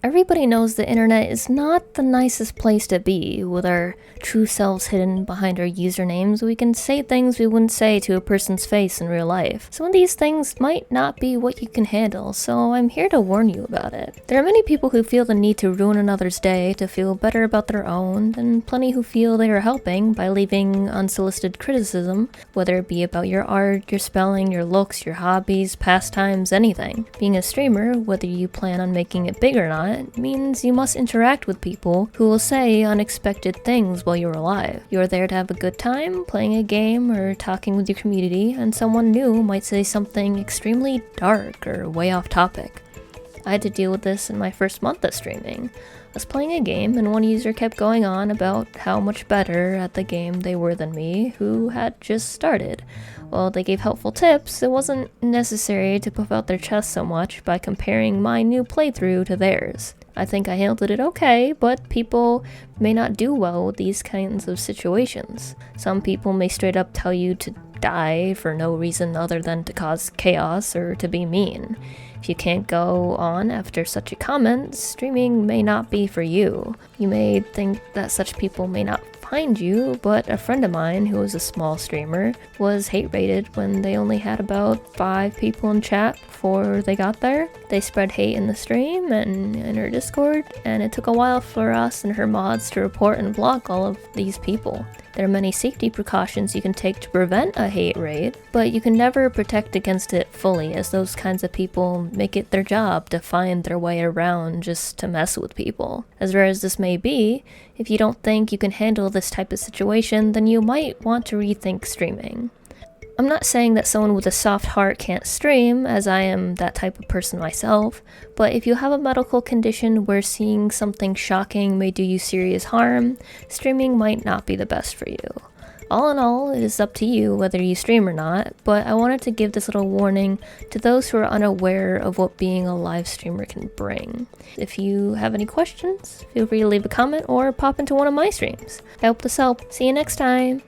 Everybody knows the internet is not the nicest place to be. With our true selves hidden behind our usernames, we can say things we wouldn't say to a person's face in real life. Some of these things might not be what you can handle, so I'm here to warn you about it. There are many people who feel the need to ruin another's day to feel better about their own, and plenty who feel they are helping by leaving unsolicited criticism, whether it be about your art, your spelling, your looks, your hobbies, pastimes, anything. Being a streamer, whether you plan on making it big or not, means you must interact with people who will say unexpected things while you're alive. You're there to have a good time, playing a game or talking with your community, and someone new might say something extremely dark or way off topic. I had to deal with this in my first month of streaming. I was playing a game and one user kept going on about how much better at the game they were than me, who had just started. While they gave helpful tips, it wasn't necessary to puff out their chest so much by comparing my new playthrough to theirs. I think I handled it okay, but people may not do well with these kinds of situations. Some people may straight up tell you to die for no reason other than to cause chaos or to be mean. If you can't go on after such a comment, streaming may not be for you. You may think that such people may not find you, but a friend of mine who was a small streamer was hate rated when they only had about 5 people in chat before they got there. They spread hate in the stream and in her Discord, and it took a while for us and her mods to report and block all of these people. There are many safety precautions you can take to prevent a hate raid, but you can never protect against it fully, as those kinds of people make it their job to find their way around just to mess with people. As rare as this may be, if you don't think you can handle this type of situation, then you might want to rethink streaming. I'm not saying that someone with a soft heart can't stream, as I am that type of person myself, but if you have a medical condition where seeing something shocking may do you serious harm, streaming might not be the best for you. All in all, it is up to you whether you stream or not, but I wanted to give this little warning to those who are unaware of what being a live streamer can bring. If you have any questions, feel free to leave a comment or pop into one of my streams. I hope this helped. See you next time!